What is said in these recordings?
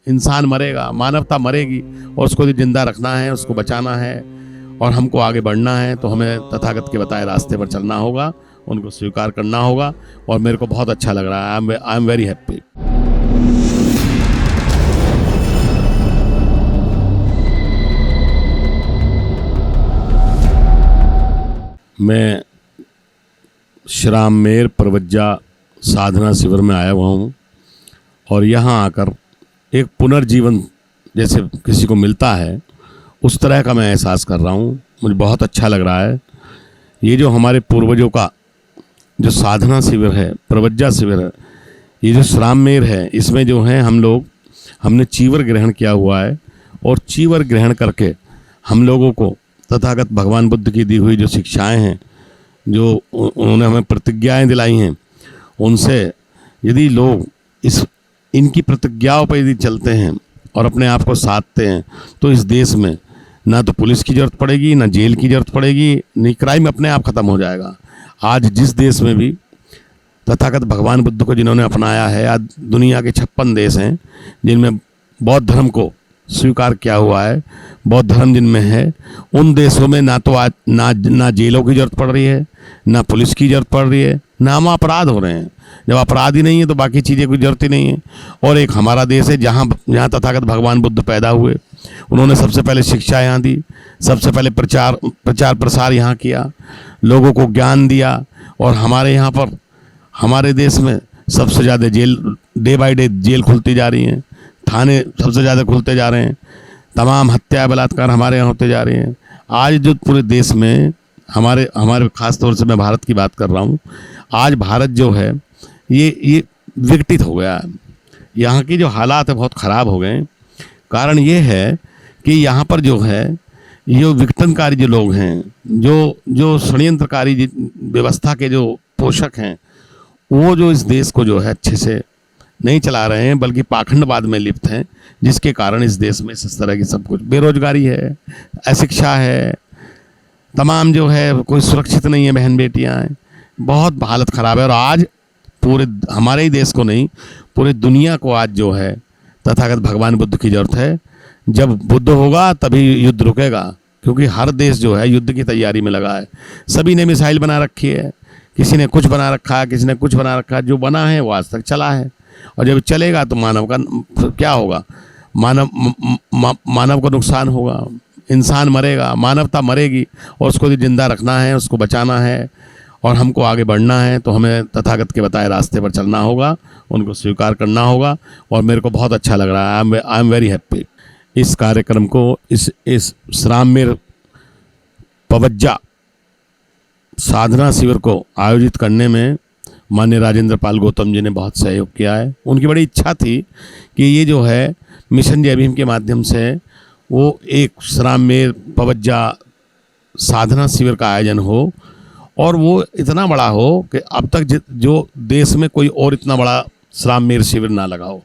इंसान मरेगा, मानवता मरेगी और उसको जिंदा रखना है, उसको बचाना है और हमको आगे बढ़ना है तो हमें तथागत के बताए रास्ते पर चलना होगा, उनको स्वीकार करना होगा। और मेरे को बहुत अच्छा लग रहा है। I am very happy. मैं श्राम मेर प्रवज्जा साधना शिविर में आया हुआ हूँ और यहाँ आकर एक पुनर्जीवन जैसे किसी को मिलता है उस तरह का मैं एहसास कर रहा हूँ। मुझे बहुत अच्छा लग रहा है। ये जो हमारे पूर्वजों का जो साधना शिविर है, प्रवज्जा शिविर है, ये जो श्राम मेर है, इसमें जो है हमने चीवर ग्रहण किया हुआ है और चीवर ग्रहण करके हम लोगों को तथागत भगवान बुद्ध की दी हुई जो शिक्षाएं हैं, जो उन्होंने हमें प्रतिज्ञाएं दिलाई हैं, उनसे यदि लोग इनकी प्रतिज्ञाओं पर यदि चलते हैं और अपने आप को साधते हैं तो इस देश में ना तो पुलिस की ज़रूरत पड़ेगी, ना जेल की ज़रूरत पड़ेगी, नहीं, क्राइम अपने आप ख़त्म हो जाएगा। आज जिस देश में भी तथागत भगवान बुद्ध को जिन्होंने अपनाया है, आज दुनिया के 56 देश हैं जिनमें बौद्ध धर्म को स्वीकार किया हुआ है, बौद्ध धर्म जिनमें है, उन देशों में ना तो आज ना जेलों की ज़रूरत पड़ रही है, ना पुलिस की ज़रूरत पड़ रही है, ना हम अपराध हो रहे हैं। जब अपराध ही नहीं है तो बाकी चीज़ें कोई ज़रूरत ही नहीं है। और एक हमारा देश है जहाँ तथागत भगवान बुद्ध पैदा हुए, उन्होंने सबसे पहले शिक्षा यहाँ दी, सबसे पहले प्रचार प्रसार यहाँ किया, लोगों को ज्ञान दिया। और हमारे यहाँ पर हमारे देश में सबसे ज़्यादा jail day by day jail खुलती जा रही हैं, थाने सबसे ज़्यादा खुलते जा रहे हैं, तमाम हत्या बलात्कार हमारे यहाँ होते जा रहे हैं। आज जो पूरे देश में हमारे ख़ास तौर से मैं भारत की बात कर रहा हूँ, आज भारत जो है ये विघटित हो गया है। यहाँ की जो हालात है बहुत ख़राब हो गए। कारण ये है कि यहाँ पर जो है ये विघटनकारी जो लोग हैं, जो षड्यंत्रकारी व्यवस्था के जो पोषक हैं, वो जो इस देश को जो है अच्छे से नहीं चला रहे हैं बल्कि पाखंडवाद में लिप्त हैं, जिसके कारण इस देश में इस तरह की सब कुछ बेरोजगारी है, अशिक्षा है, तमाम जो है कोई सुरक्षित नहीं है, बहन बेटियां हैं, बहुत हालत ख़राब है। और आज पूरे हमारे ही देश को नहीं, पूरे दुनिया को आज जो है तथागत भगवान बुद्ध की ज़रूरत है। जब बुद्ध होगा तभी युद्ध रुकेगा, क्योंकि हर देश जो है युद्ध की तैयारी में लगा है। सभी ने मिसाइल बना रखी है, किसी ने कुछ बना रखा है, किसी ने कुछ बना रखा है। जो बना है वो आज तक चला है और जब चलेगा तो मानव का क्या होगा? मानव को नुकसान होगा, इंसान मरेगा, मानवता मरेगी और उसको जिंदा रखना है, उसको बचाना है और हमको आगे बढ़ना है तो हमें तथागत के बताए रास्ते पर चलना होगा, उनको स्वीकार करना होगा। और मेरे को बहुत अच्छा लग रहा है। I am very happy. इस कार्यक्रम को इस श्राम मेर प्रवज्जा साधना शिविर को आयोजित करने में माननीय राजेंद्र पाल गौतम जी ने बहुत सहयोग किया है। उनकी बड़ी इच्छा थी कि ये जो है मिशन जय भीम के माध्यम से वो एक श्राम मेर प्रवज्जा साधना शिविर का आयोजन हो और वो इतना बड़ा हो कि अब तक जो देश में कोई और इतना बड़ा श्राम मेर शिविर ना लगा हो।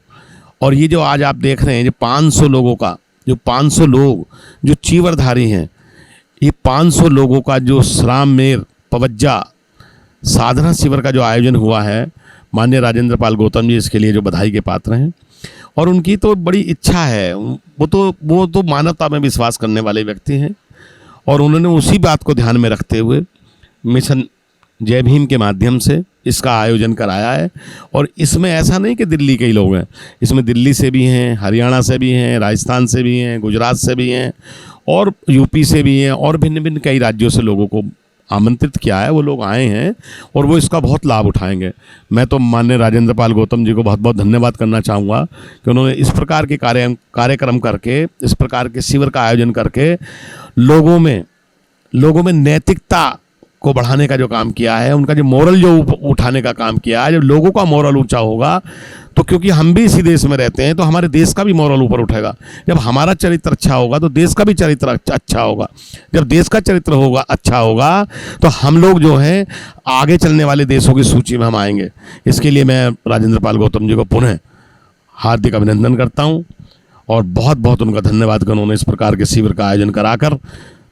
और ये जो आज आप देख रहे हैं, जो 500 लोगों का, जो 500 लोग जो चीवरधारी हैं, ये 500 लोगों का जो श्राम मेर प्रवज्जा साधना शिविर का जो आयोजन हुआ है, माननीय राजेंद्र पाल गौतम जी इसके लिए जो बधाई के पात्र हैं। और उनकी तो बड़ी इच्छा है, वो तो मानवता में विश्वास करने वाले व्यक्ति हैं और उन्होंने उसी बात को ध्यान में रखते हुए मिशन जय भीम के माध्यम से इसका आयोजन कराया है। और इसमें ऐसा नहीं कि दिल्ली के ही लोग हैं, इसमें दिल्ली से भी हैं, हरियाणा से भी हैं, राजस्थान से भी हैं, गुजरात से भी हैं और यूपी से भी हैं और भिन्न भिन्न कई राज्यों से लोगों को आमंत्रित किया है। वो लोग आए हैं और वो इसका बहुत लाभ उठाएंगे। मैं तो माननीय राजेंद्र पाल गौतम जी को बहुत बहुत धन्यवाद करना चाहूँगा कि उन्होंने इस प्रकार के कार्यक्रम करके, इस प्रकार के शिविर का आयोजन करके लोगों में नैतिकता को बढ़ाने का जो काम किया है, उनका जो मोरल जो उठाने का काम किया है। जब लोगों का मोरल ऊंचा होगा तो क्योंकि हम भी इसी देश में रहते हैं तो हमारे देश का भी मोरल ऊपर उठेगा। जब हमारा चरित्र अच्छा होगा तो देश का भी चरित्र अच्छा होगा। जब देश का चरित्र होगा अच्छा होगा तो हम लोग जो हैं आगे चलने वाले देशों की सूची में हम आएंगे। इसके लिए मैं राजेंद्र पाल गौतम जी को पुनः हार्दिक अभिनंदन करता हूँ और बहुत बहुत उनका धन्यवाद कि उन्होंने इस प्रकार के शिविर का आयोजन कराकर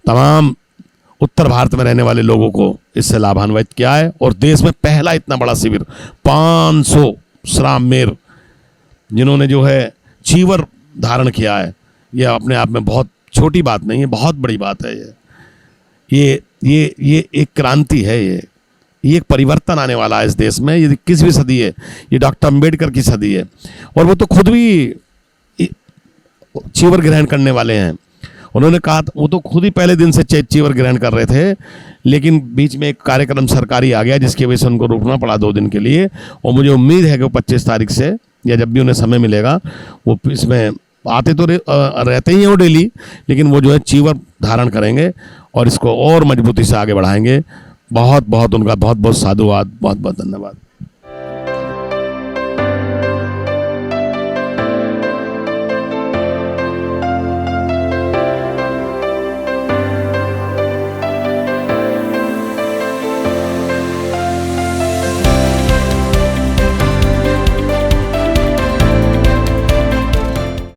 तमाम उत्तर भारत में रहने वाले लोगों को इससे लाभान्वित किया है। और देश में पहला इतना बड़ा शिविर 500 श्राम मेर जिन्होंने जो है चीवर धारण किया है, यह अपने आप में बहुत छोटी बात नहीं है, बहुत बड़ी बात है। ये एक क्रांति है, ये एक परिवर्तन आने वाला है इस देश में। ये 21वीं सदी है, ये डॉक्टर अम्बेडकर की सदी है। और वो तो खुद भी चीवर ग्रहण करने वाले हैं। उन्होंने कहा, वो तो खुद ही पहले दिन से चीवर ग्रहण कर रहे थे, लेकिन बीच में एक कार्यक्रम सरकारी आ गया जिसकी वजह से उनको रुकना पड़ा 2 दिन के लिए। और मुझे उम्मीद है कि वो 25 तारीख से या जब भी उन्हें समय मिलेगा वो इसमें आते तो रहते ही हैं वो डेली, लेकिन वो जो है चीवर धारण करेंगे और इसको और मजबूती से आगे बढ़ाएंगे। बहुत बहुत उनका बहुत बहुत साधुवाद, बहुत बहुत धन्यवाद।